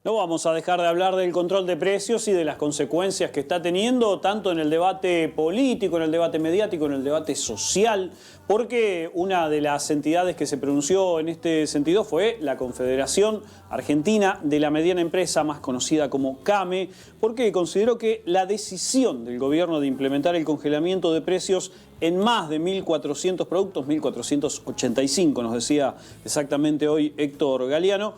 No vamos a dejar de hablar del control de precios y de las consecuencias que está teniendo, tanto en el debate político, en el debate mediático, en el debate social, porque una de las entidades que se pronunció en este sentido fue la Confederación Argentina de la Mediana Empresa, más conocida como CAME, porque consideró que la decisión del gobierno de implementar el congelamiento de precios en más de 1.400 productos, 1.485 nos decía exactamente hoy Héctor Galeano.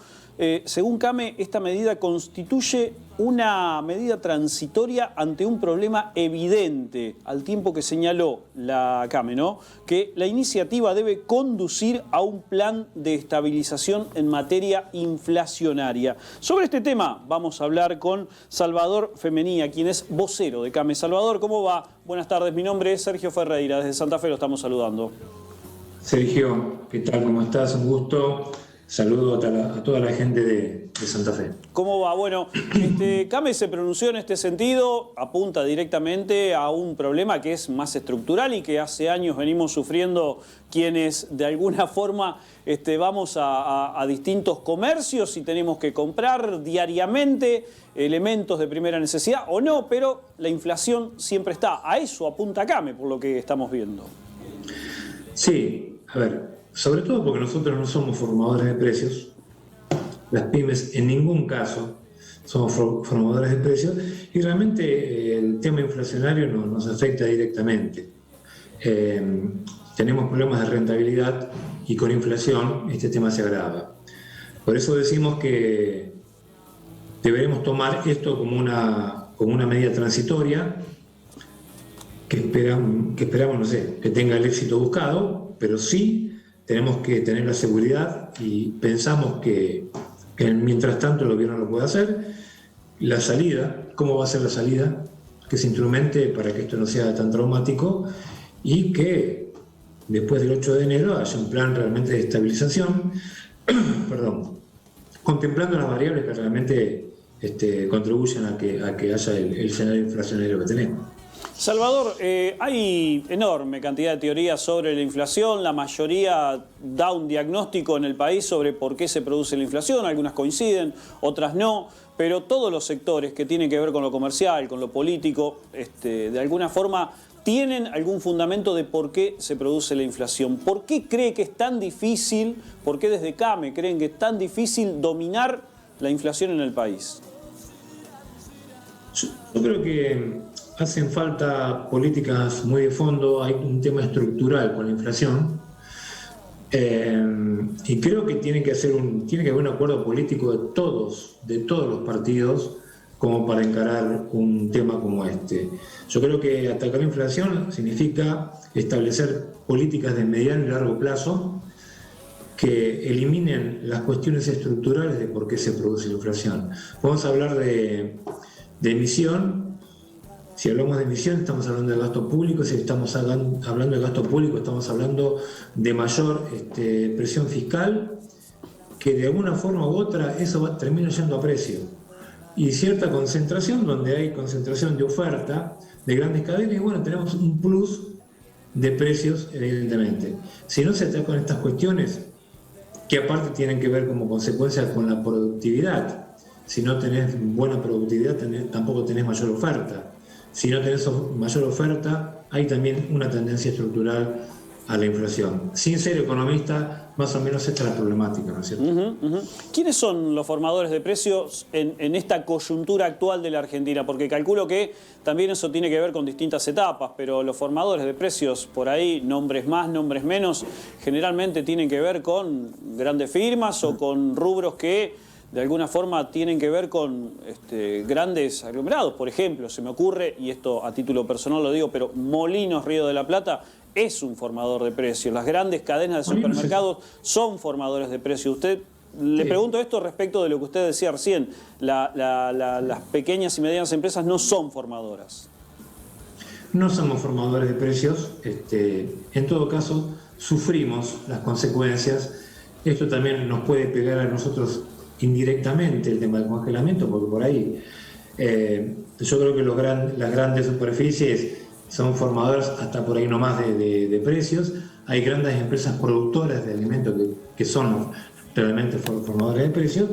Según CAME, esta medida constituye una medida transitoria ante un problema evidente, al tiempo que señaló la CAME, ¿no?, que la iniciativa debe conducir a un plan de estabilización en materia inflacionaria. Sobre este tema vamos a hablar con Salvador Femenía, quien es vocero de CAME. Salvador, ¿cómo va? Buenas tardes, mi nombre es Sergio Ferreira, desde Santa Fe lo estamos saludando. Sergio, ¿qué tal? ¿Cómo estás? Un gusto. Saludo a toda la gente de Santa Fe. ¿Cómo va? Bueno, CAME se pronunció en este sentido, apunta directamente a un problema que es más estructural y que hace años venimos sufriendo quienes de alguna forma vamos a distintos comercios y tenemos que comprar diariamente elementos de primera necesidad o no, pero la inflación siempre está. A eso apunta CAME, por lo que estamos viendo. Sí, a ver, sobre todo porque nosotros no somos formadores de precios. Las pymes en ningún caso somos formadores de precios y realmente el tema inflacionario nos afecta directamente. Tenemos problemas de rentabilidad y con inflación este tema se agrava. Por eso decimos que deberemos tomar esto como una medida transitoria que esperamos, no sé, que tenga el éxito buscado, pero sí tenemos que tener la seguridad y pensamos que mientras tanto el gobierno lo puede hacer. La salida, ¿cómo va a ser la salida? Que se instrumente para que esto no sea tan traumático y que después del 8 de enero haya un plan realmente de estabilización, perdón, contemplando las variables que realmente contribuyen a que haya el escenario inflacionario que tenemos. Salvador, hay enorme cantidad de teorías sobre la inflación, la mayoría da un diagnóstico en el país sobre por qué se produce la inflación, algunas coinciden, otras no, pero todos los sectores que tienen que ver con lo comercial, con lo político, de alguna forma tienen algún fundamento de por qué se produce la inflación. ¿Por qué cree que es tan difícil, por qué desde CAME creen que es tan difícil dominar la inflación en el país? Yo creo que hacen falta políticas muy de fondo, hay un tema estructural con la inflación y creo que tiene que haber un acuerdo político de todos los partidos como para encarar un tema como este. Yo creo que atacar la inflación significa establecer políticas de mediano y largo plazo que eliminen las cuestiones estructurales de por qué se produce la inflación. Vamos a hablar de emisión. Si hablamos de emisión, estamos hablando de gasto público. Si estamos hablando de gasto público, estamos hablando de mayor presión fiscal, que de alguna forma u otra eso termina yendo a precio. Y cierta concentración, donde hay concentración de oferta de grandes cadenas, y bueno, tenemos un plus de precios, evidentemente. Si no se atacan estas cuestiones, que aparte tienen que ver como consecuencia con la productividad. Si no tenés buena productividad, tampoco tenés mayor oferta. Si no tenés mayor oferta, hay también una tendencia estructural a la inflación. Sin ser economista, más o menos esta es la problemática, ¿no es cierto? ¿Quiénes son los formadores de precios en esta coyuntura actual de la Argentina? Porque calculo que también eso tiene que ver con distintas etapas, pero los formadores de precios, por ahí, nombres más, nombres menos, generalmente tienen que ver con grandes firmas o con rubros que de alguna forma tienen que ver con grandes aglomerados. Por ejemplo, se me ocurre, y esto a título personal lo digo, pero Molinos Río de la Plata es un formador de precios. Las grandes cadenas de supermercados son formadores de precios. Le pregunto esto respecto de lo que usted decía recién. Las pequeñas y medianas empresas no son formadoras. No somos formadores de precios. En todo caso, sufrimos las consecuencias. Esto también nos puede pegar a nosotros indirectamente, el tema del congelamiento, porque por ahí yo creo que las grandes superficies son formadoras hasta por ahí nomás de precios. Hay grandes empresas productoras de alimentos que son realmente formadores de precios,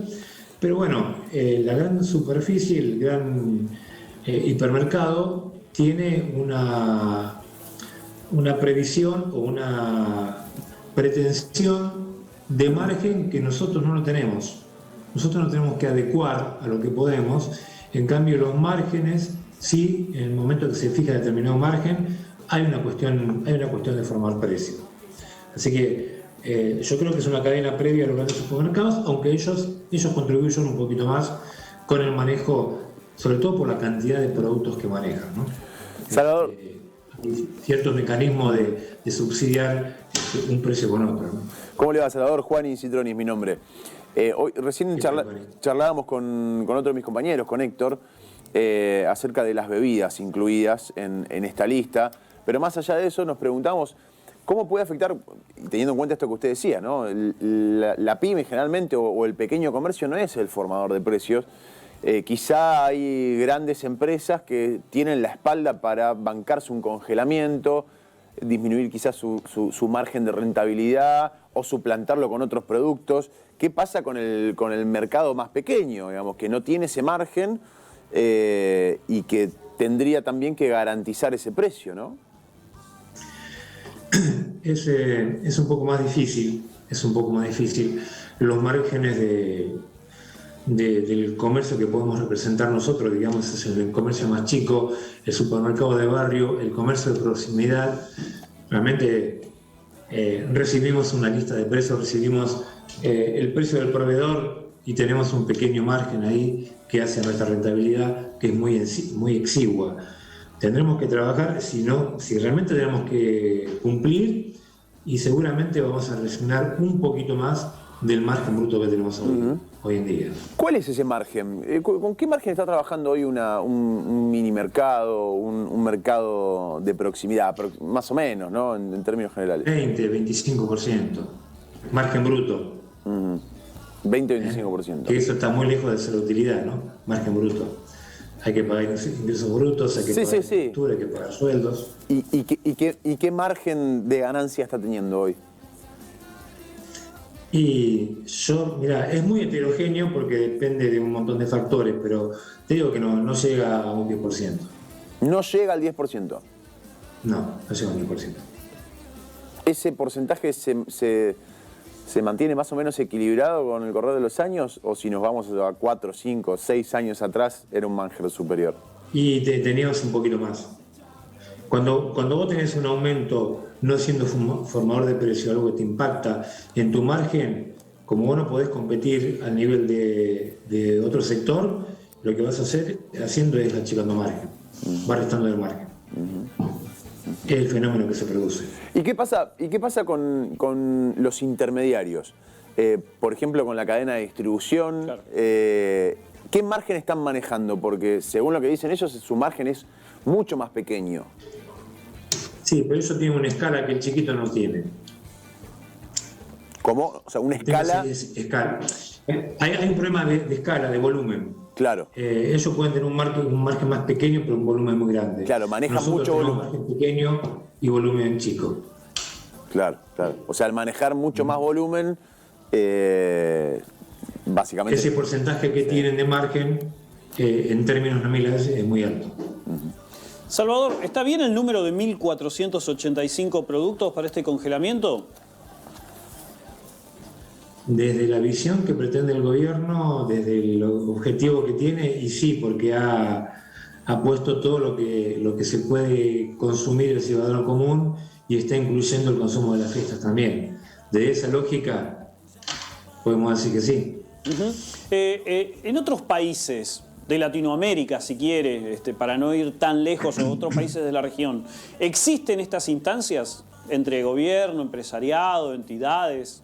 Pero bueno, la gran superficie, el gran hipermercado, tiene una previsión o una pretensión de margen que nosotros no lo tenemos. Nosotros nos tenemos que adecuar a lo que podemos. En cambio, los márgenes, sí, en el momento que se fija determinado margen, hay una cuestión de formar precio. Así que yo creo que es una cadena previa a los grandes supermercados, aunque ellos contribuyen un poquito más con el manejo, sobre todo por la cantidad de productos que manejan, ¿no? Salvador. Hay cierto mecanismo de subsidiar un precio con otro, ¿no? ¿Cómo le va, Salvador? Juan Citroni es mi nombre. Hoy recién charlábamos con otro de mis compañeros, con Héctor, acerca de las bebidas incluidas en esta lista. Pero más allá de eso, nos preguntamos cómo puede afectar, teniendo en cuenta esto que usted decía, ¿no? La pyme generalmente o el pequeño comercio no es el formador de precios. Quizá hay grandes empresas que tienen la espalda para bancarse un congelamiento, disminuir quizás su margen de rentabilidad o suplantarlo con otros productos. ¿Qué pasa con el mercado más pequeño, digamos, que no tiene ese margen y que tendría también que garantizar ese precio, ¿no? Es un poco más difícil, Los márgenes del comercio que podemos representar nosotros, digamos, es el comercio más chico, el supermercado de barrio, el comercio de proximidad. Realmente recibimos una lista de precios, recibimos el precio del proveedor y tenemos un pequeño margen ahí que hace nuestra rentabilidad, que es muy exigua. Tendremos que trabajar, si realmente tenemos que cumplir, y seguramente vamos a resignar un poquito más del margen bruto que tenemos hoy en día. ¿Cuál es ese margen? ¿Con qué margen está trabajando hoy un mini mercado, un mercado de proximidad, más o menos, ¿no? En términos generales. 20-25%, margen bruto. 20-25%. Que eso está muy lejos de ser utilidad, ¿no? Margen bruto. Hay que pagar ingresos brutos, hay que pagar factura, hay que pagar sueldos. ¿Y qué margen de ganancia está teniendo hoy? Y mira, es muy heterogéneo porque depende de un montón de factores, pero te digo que no llega a un 10%. ¿No llega al 10%? No llega a un 10%. ¿Ese porcentaje se mantiene más o menos equilibrado con el correr de los años? ¿O si nos vamos a 4, 5, 6 años atrás, era un margen superior? Y teníamos un poquito más. Cuando vos tenés un aumento no siendo formador de precio, algo que te impacta en tu margen, como vos no podés competir al nivel de otro sector, lo que vas a hacer haciendo es achicando margen, va restando del margen. Es el fenómeno que se produce. ¿Y qué pasa con los intermediarios? Por ejemplo, con la cadena de distribución. Claro. ¿Qué margen están manejando? Porque según lo que dicen ellos, su margen es mucho más pequeño. Sí, pero eso tiene una escala que el chiquito no tiene. ¿Cómo? O sea, una escala... Escala. Hay un problema de escala, de volumen. Claro. Ellos pueden tener un margen más pequeño, pero un volumen muy grande. Claro, manejan Nosotros mucho tenemos volumen. margen pequeño y volumen chico. Claro. O sea, al manejar mucho más volumen, básicamente... Ese porcentaje que tienen de margen, en términos nominales, es muy alto. Salvador, ¿está bien el número de 1.485 productos para este congelamiento? Desde la visión que pretende el gobierno, desde el objetivo que tiene, y sí, porque ha puesto todo lo que se puede consumir el ciudadano común y está incluyendo el consumo de las fiestas también. De esa lógica, podemos decir que sí. En otros países de Latinoamérica, si quiere, para no ir tan lejos, o otros países de la región, ¿existen estas instancias entre gobierno, empresariado, entidades?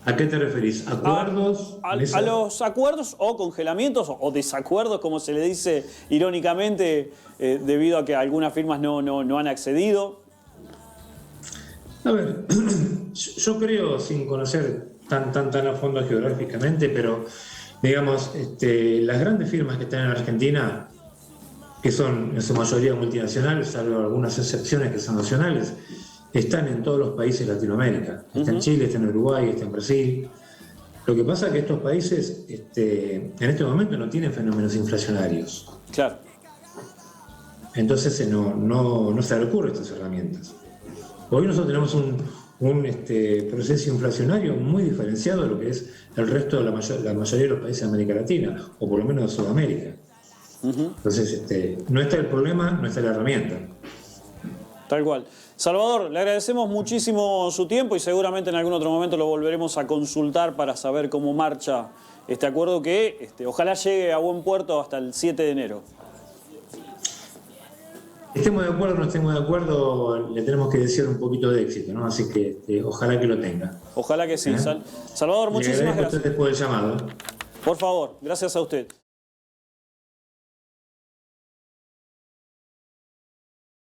¿A qué te referís? ¿Acuerdos? A los acuerdos o congelamientos o desacuerdos, como se le dice irónicamente, debido a que algunas firmas no han accedido. A ver, yo creo, sin conocer tan a fondo geográficamente, pero digamos, las grandes firmas que están en Argentina, que son en su mayoría multinacionales, salvo algunas excepciones que son nacionales, están en todos los países de Latinoamérica. Está en Chile, está en Uruguay, está en Brasil. Lo que pasa es que estos países en este momento no tienen fenómenos inflacionarios. Claro. Entonces no se recurre a estas herramientas. Hoy nosotros tenemos un proceso inflacionario muy diferenciado de lo que es el resto de la mayoría de los países de América Latina, o por lo menos de Sudamérica. Entonces, no está el problema, no está la herramienta. Tal cual. Salvador, le agradecemos muchísimo su tiempo y seguramente en algún otro momento lo volveremos a consultar para saber cómo marcha este acuerdo que ojalá llegue a buen puerto hasta el 7 de enero. Estemos de acuerdo o no estemos de acuerdo, le tenemos que desear un poquito de éxito, ¿no? Así que ojalá que lo tenga. Ojalá que sí. Salvador, muchísimas gracias. Después del llamado. Por favor, gracias a usted.